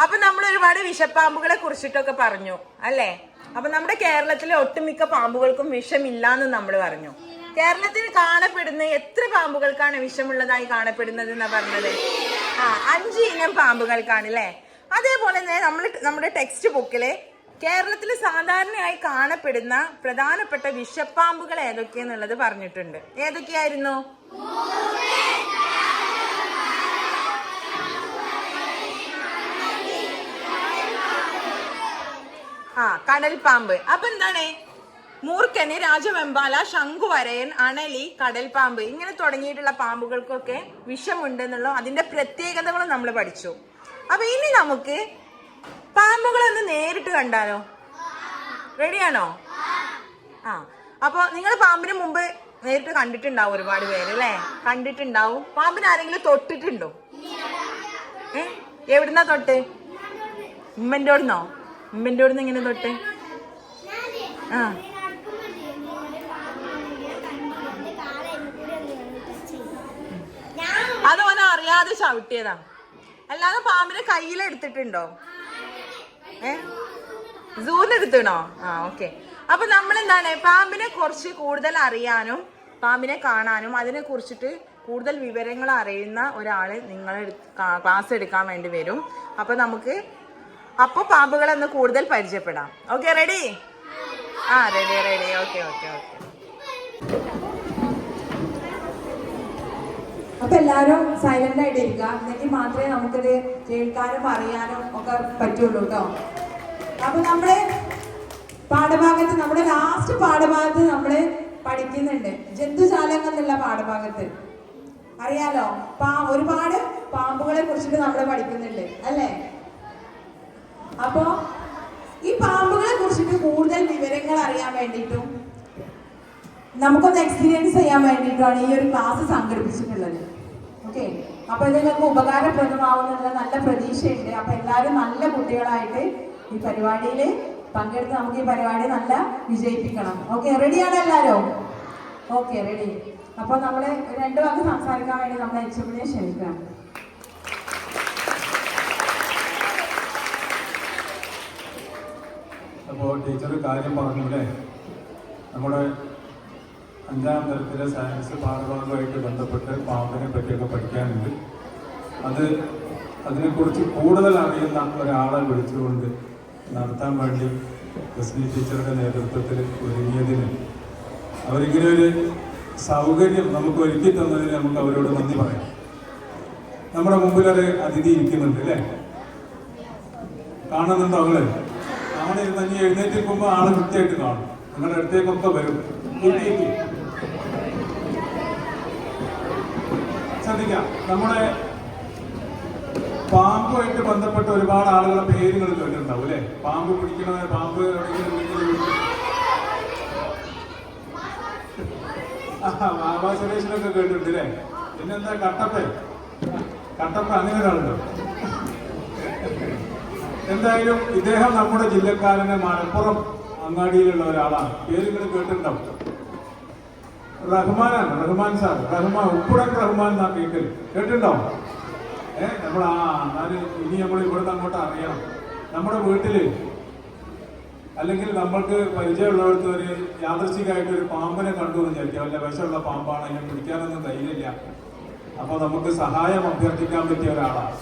അപ്പൊ നമ്മൾ ഒരുപാട് വിഷപ്പാമ്പുകളെ കുറിച്ചിട്ടൊക്കെ പറഞ്ഞു അല്ലേ? അപ്പൊ നമ്മുടെ കേരളത്തിലെ ഒട്ടുമിക്ക പാമ്പുകൾക്കും വിഷമില്ല എന്ന് നമ്മൾ പറഞ്ഞു. കേരളത്തിൽ കാണപ്പെടുന്ന എത്ര പാമ്പുകൾക്കാണ് വിഷമുള്ളതായി കാണപ്പെടുന്നത് എന്നാ പറഞ്ഞത്? 5 ഇനം പാമ്പുകൾക്കാണ് അല്ലേ? അതേപോലെ തന്നെ നമ്മുടെ ടെക്സ്റ്റ് ബുക്കില് കേരളത്തിൽ സാധാരണയായി കാണപ്പെടുന്ന പ്രധാനപ്പെട്ട വിഷപ്പാമ്പുകൾ ഏതൊക്കെയാന്നുള്ളത് പറഞ്ഞിട്ടുണ്ട്. ഏതൊക്കെയായിരുന്നു? കടൽപ്പാമ്പ്. അപ്പൊ എന്താണ്? മൂർഖന്, രാജവെമ്പാല, ശംഖുവരയൻ, അണലി, കടൽപ്പാമ്പ് ഇങ്ങനെ തുടങ്ങിയിട്ടുള്ള പാമ്പുകൾക്കൊക്കെ വിഷമുണ്ടെന്നുള്ള അതിന്റെ പ്രത്യേകതകളും നമ്മൾ പഠിച്ചു. അപ്പൊ ഇനി നമുക്ക് പാമ്പുകളൊന്ന് നേരിട്ട് കണ്ടാലോ? റെഡിയാണോ? അപ്പൊ നിങ്ങൾ പാമ്പിന് മുമ്പ് നേരിട്ട് കണ്ടിട്ടുണ്ടാവും ഒരുപാട് പേര് അല്ലേ? കണ്ടിട്ടുണ്ടാവും. പാമ്പിന് ആരെങ്കിലും തൊട്ടിട്ടുണ്ടോ? എവിടുന്നാ തൊട്ട്? ഉമ്മൻ്റോടുന്നോ? ഉമ്മൻ്റോടുന്ന് ഇങ്ങനെ തൊട്ട്? അത് ഓന അറിയാതെ ചവിട്ടിയതാ, അല്ലാതെ പാമ്പിനെ കയ്യിലെടുത്തിട്ടുണ്ടോ? സൂന്നെടുത്തണോ? ഓക്കെ. അപ്പൊ നമ്മളെന്താണ്, പാമ്പിനെ കുറിച്ച് കൂടുതൽ അറിയാനും പാമ്പിനെ കാണാനും അതിനെ കുറിച്ചിട്ട് കൂടുതൽ വിവരങ്ങൾ അറിയുന്ന ഒരാള് നിങ്ങൾ ക്ലാസ് എടുക്കാൻ വേണ്ടി വരും. അപ്പൊ പാമ്പുകളെന്ന് കൂടുതൽ പരിചയപ്പെടാം. Okay, ready? റെഡി. ഓക്കെ. അപ്പൊ എല്ലാരും സൈലന്റ് ആയിട്ട് ഇരിക്കുക, എന്നെങ്കിൽ മാത്രമേ നമുക്കിത് കേൾക്കാനും അറിയാനും ഒക്കെ പറ്റുള്ളൂ കേട്ടോ. അപ്പൊ നമ്മുടെ ലാസ്റ്റ് പാഠഭാഗത്ത് നമ്മള് പഠിക്കുന്നുണ്ട് ജന്തുജാലങ്ങൾ എന്നുള്ള പാഠഭാഗത്ത്. അറിയാലോ, ഒരുപാട് പാമ്പുകളെ കുറിച്ചിട്ട് നമ്മൾ പഠിക്കുന്നുണ്ട് അല്ലേ? അപ്പോ ഈ പാമ്പുകളെ കുറിച്ചിട്ട് കൂടുതൽ വിവരങ്ങൾ അറിയാൻ വേണ്ടിയിട്ടും നമുക്കൊന്ന് എക്സ്പീരിയൻസ് ചെയ്യാൻ വേണ്ടിയിട്ടാണ് ഈ ഒരു ക്ലാസ് സംഘടിപ്പിച്ചിട്ടുള്ളത്. ഓക്കെ, അപ്പൊ ഇത് നിങ്ങൾക്ക് ഉപകാരപ്രദമാവുന്നുള്ള നല്ല പ്രതീക്ഷയുണ്ട്. അപ്പൊ എല്ലാവരും നല്ല കുട്ടികളായിട്ട് ഈ പരിപാടിയിൽ പങ്കെടുത്ത് നമുക്ക് ഈ പരിപാടി നല്ല വിജയിപ്പിക്കണം. ഓക്കെ, റെഡിയാണോ എല്ലാവരും? Okay, ready. അപ്പൊ നമ്മള് 2 വാക്ക് സംസാരിക്കാൻ വേണ്ടി നമ്മളെ HMനെ ക്ഷണിക്കാം. അപ്പോൾ ടീച്ചർ കാര്യം പറഞ്ഞു അല്ലേ, നമ്മുടെ 5ാം തരത്തിലെ സയൻസ് പാഠഭാഗമായിട്ട് ബന്ധപ്പെട്ട് പാമ്പിനെ പറ്റിയൊക്കെ പഠിക്കാനുണ്ട്. അതിനെക്കുറിച്ച് കൂടുതൽ അറിയുന്ന ഒരാളെ വിളിച്ചുകൊണ്ട് നടത്താൻ വേണ്ടി റസ്മി ടീച്ചറുടെ നേതൃത്വത്തിൽ ഒരുങ്ങിയതിന്, അവരിങ്ങനെ ഒരു സൗകര്യം നമുക്ക് ഒരുക്കി തന്നതിന് നമുക്ക് അവരോട് നന്ദി പറയാം. നമ്മുടെ മുമ്പിലൊരു അതിഥി ഇരിക്കുന്നുണ്ട് അല്ലേ? കാണുന്നുണ്ടോ? അവിടെ ഇരുന്ന് ഇനി എഴുന്നേറ്റിരിക്കുമ്പോൾ ആള് കൃത്യമായിട്ട് കാണും. നിങ്ങളുടെ അടുത്തേക്കൊക്കെ വരും. ശ്രദ്ധിക്കാം, നമ്മുടെ പാമ്പുമായിട്ട് ബന്ധപ്പെട്ട ഒരുപാട് ആളുകളുടെ പേരുകൾ കേട്ടിട്ടുണ്ടാവും അല്ലെ? പാമ്പ് പിടിക്കണത്, പാമ്പ് ബാബാ സുരേഷിനൊക്കെ കേട്ടിട്ടുണ്ട് അല്ലേ? പിന്നെന്താ കട്ടപ്പ അങ്ങനെ ഒരാളുണ്ടോ? എന്തായാലും ഇദ്ദേഹം നമ്മുടെ ജില്ലക്കാരന് മലപ്പുറം അങ്ങാടിയിലുള്ള ഒരാളാണ്. പേരുകൾ കേട്ടിട്ടുണ്ടാവും. റഹ്മാൻ സാർ, ഉപ്പുടൻ റഹ്മാൻ എന്നാ കേട്ടിട്ടുണ്ടാവും. ഇനി നമ്മൾ ഇവിടുന്ന് അങ്ങോട്ട് അറിയണം. നമ്മുടെ വീട്ടില് അല്ലെങ്കിൽ നമ്മൾക്ക് പരിചയമുള്ളവർക്ക് ഒരു യാദൃശ്ചികമായിട്ട് ഒരു പാമ്പിനെ കണ്ടു എന്ന് വിചാരിക്കാം. വല്ല വിഷമുള്ള പാമ്പാണ്, അതിനെ പിടിക്കാനൊന്നും ധൈര്യമില്ല. അപ്പൊ നമുക്ക് സഹായം അഭ്യർത്ഥിക്കാൻ പറ്റിയ ഒരാളാണ്.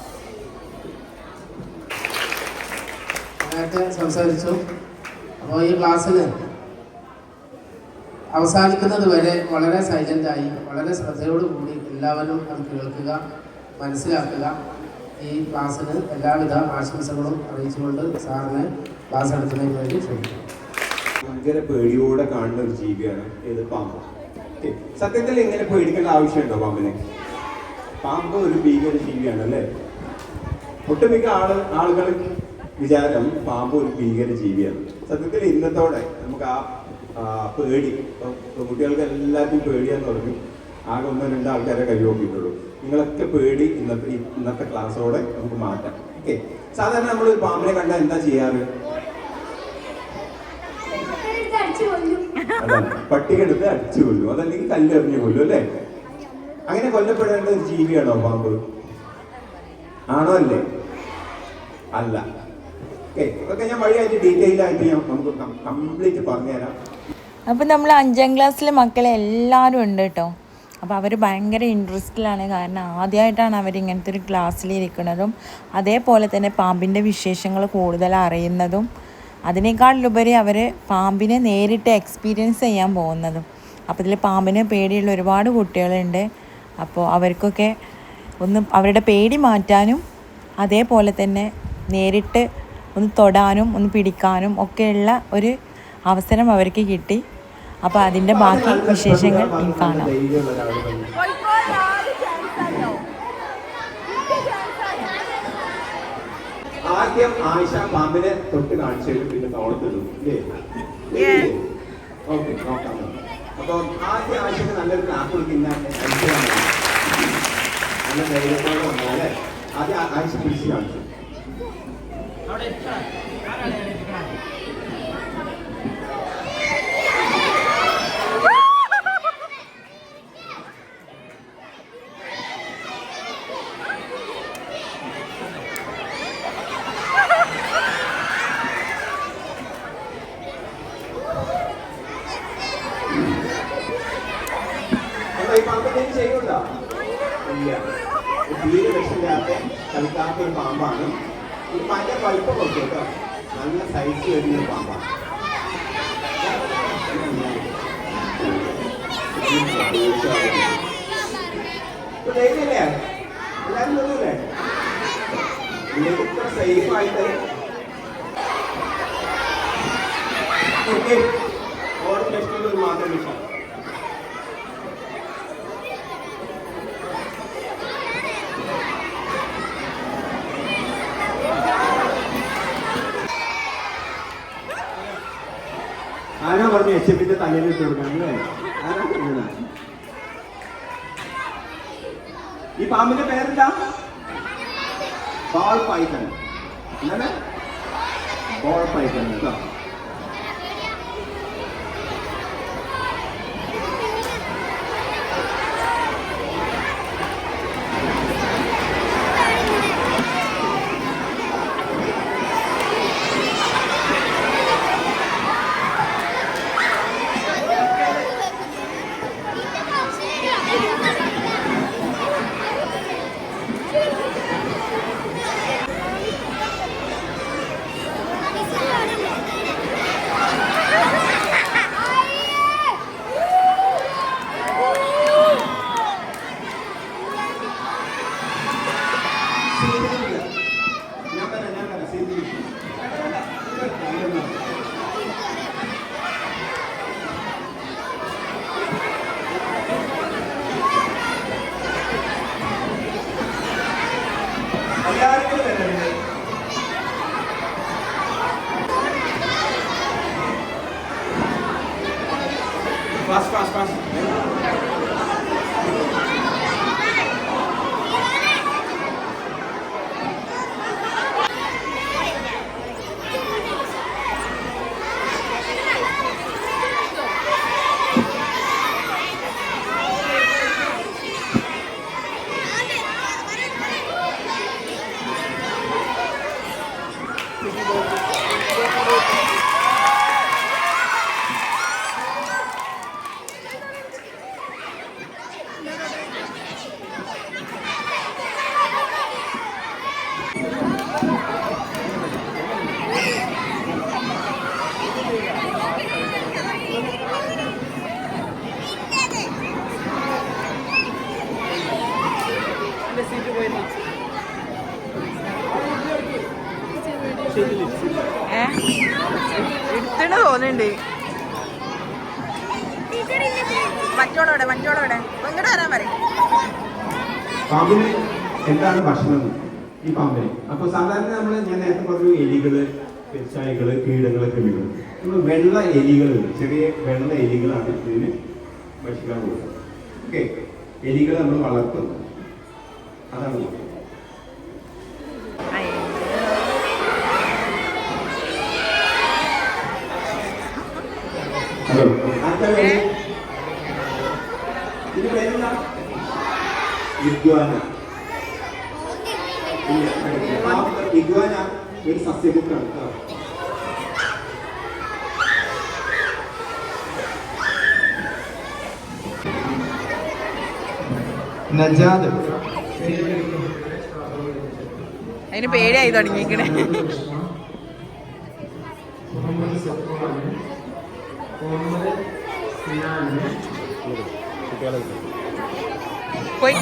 നേരത്തെ സംസാരിച്ചു. അപ്പോൾ ഈ ക്ലാസ്സിന് അവസാനിക്കുന്നത് വരെ വളരെ സൈലൻ്റായി വളരെ ശ്രദ്ധയോടുകൂടി എല്ലാവരും അത് കേൾക്കുക, മനസ്സിലാക്കുക. ഈ ക്ലാസ്സിന് എല്ലാവിധ ആശംസകളും അറിയിച്ചുകൊണ്ട് സാറിനെ ക്ലാസ് എടുക്കുന്നതിന് വേണ്ടി ക്ഷണിക്കും. ഭയങ്കര പേടിയോടെ കാണുന്ന ഒരു ജീവിയാണ് ഏത് പാമ്പ്. സത്യത്തിൽ ഇങ്ങനെ പേടിക്കേണ്ട ആവശ്യമുണ്ടോ പാമ്പിനെ? പാമ്പ് ഒരു ഭീകര ജീവിയാണ് അല്ലേ? ഒട്ടുമിക്ക ആളുകൾ വിചാരം പാമ്പ് ഒരു ഭീകര ജീവിയാണ്. സത്യത്തിൽ ഇന്നത്തോടെ നമുക്ക് ആ പേടി, കുട്ടികൾക്ക് എല്ലാവർക്കും പേടിയാന്ന് പറഞ്ഞു. ആകെ 1-2 ആൾക്കാരെ കൈവോക്കിയിട്ടുള്ളൂ. നിങ്ങളൊക്കെ പേടി ഇന്നത്തെ ക്ലാസ്സോടെ നമുക്ക് മാറ്റാം. ഓക്കെ, സാധാരണ നമ്മളൊരു പാമ്പിനെ കണ്ടാൽ എന്താ ചെയ്യാറ്? അതാണ്, പട്ടികെടുത്ത് അടിച്ചു കൊല്ലും, അതല്ലെങ്കിൽ കല്ലെറിഞ്ഞു കൊല്ലും അല്ലേ? അങ്ങനെ കൊല്ലപ്പെടേണ്ട ഒരു ജീവിയാണോ പാമ്പ്? ആണോ അല്ലേ? അല്ല. ഓക്കെ, ഇതൊക്കെ ഞാൻ വഴിയായിട്ട് ഡീറ്റെയിൽ ആയിട്ട് ഞാൻ നമുക്ക് കംപ്ലീറ്റ് പറഞ്ഞുതരാം. അപ്പോൾ നമ്മൾ 5ാം ക്ലാസ്സിലെ മക്കളെ എല്ലാവരും ഉണ്ട് കേട്ടോ. അപ്പോൾ അവർ ഭയങ്കര ഇൻട്രസ്റ്റിലാണ്. കാരണം ആദ്യമായിട്ടാണ് അവരിങ്ങനത്തെ ഒരു ക്ലാസ്സിലിരിക്കുന്നതും അതേപോലെ തന്നെ പാമ്പിൻ്റെ വിശേഷങ്ങൾ കൂടുതൽ അറിയുന്നതും അതിനേക്കാളുപരി അവർ പാമ്പിനെ നേരിട്ട് എക്സ്പീരിയൻസ് ചെയ്യാൻ പോകുന്നതും. അപ്പോൾ ഇതിൽ പാമ്പിനെ പേടിയുള്ള ഒരുപാട് കുട്ടികളുണ്ട്. അപ്പോൾ അവർക്കൊക്കെ ഒന്ന് അവരുടെ പേടി മാറ്റാനും അതേപോലെ തന്നെ നേരിട്ട് ഒന്ന് തൊടാനും ഒന്ന് പിടിക്കാനും ഒക്കെയുള്ള ഒരു അവസരം അവർക്ക് കിട്ടി. അപ്പോൾ അതിൻ്റെ ബാക്കി വിശേഷങ്ങൾ ഇനി കാണാം. ആദ്യം ആയിഷ പാമ്പിനെ തൊട്ട് കാണിച്ചു, പിന്നെ തോളത്തിടും. ഓക്കെ, നോക്കാം. അപ്പൊ ആദ്യം ആയിഷക്ക് നല്ലൊരു ക്ലാപ്പ് കൊടുക്കുന്ന നല്ല ധൈര്യത്തോടെ വന്നാലേ ആദ്യം ആയിഷ പിടിച്ച് കാണിച്ചു. ഈ പാമ്പെന്തെങ്കിലും ചെയ്യുന്നുണ്ടോ? ഇല്ല. തീരെ വിഷമില്ലാത്ത കളിക്കാത്ത ഒരു പാമ്പാണ്. ഇത് ഭയങ്കര വലിപ്പം കൊടുത്തു കേട്ടോ. നല്ല സൈസ് വരുന്ന പാമ്പാണ്. ഇപ്പൊ ധൈര്യല്ലേ? എല്ലാരും തൊഴിലേ? നിങ്ങൾക്ക് ഇത്ര സേഫ് ആയിട്ട് ഓരോ ടെസ്റ്റുകൾ മാത്രം വിഷയം. ആരാ പറഞ്ഞു എച്ചപ്പിന്റെ തലയിൽ ഇട്ട് കൊടുക്കണം അല്ലേ? ആരാ പറഞ്ഞത്? ഈ പാമ്പിന്റെ പേരെന്താ? Ball Python. എന്താണ്? ബോൾ പൈത്തൺ കേട്ടോ. Fast. എടുത്തണ തോന്നുന്നുണ്ട്. മറ്റോടോടെ ഇങ്ങോട്ട് വരാൻ പറയും. പാമ്പിന് എന്താണ് ഭക്ഷണം ഈ പാമ്പിന്? അപ്പൊ സാധാരണ ഞാൻ നേരത്തെ പറഞ്ഞു എലികള്, പെരുച്ചാഴികള്, കീടങ്ങള്, കൃമികള്. നമ്മൾ വെള്ള എലികളുണ്ട്, ചെറിയ വെള്ള എലികളാണ് ഇതിന് ഭക്ഷിക്കാൻ പോകുന്നത്. ഓക്കെ, എലികൾ നമ്മൾ വളർത്തുന്നു, അതാണ്. ഹലോ, ഇത് പേരെന്താ? ഇഗ്വാന. ഇഗ്വാന ഒരു സസ്യബുക്കാണ്. നജാദ് അതിന് പേടിയായി തുടങ്ങിക്കണേ. പോയി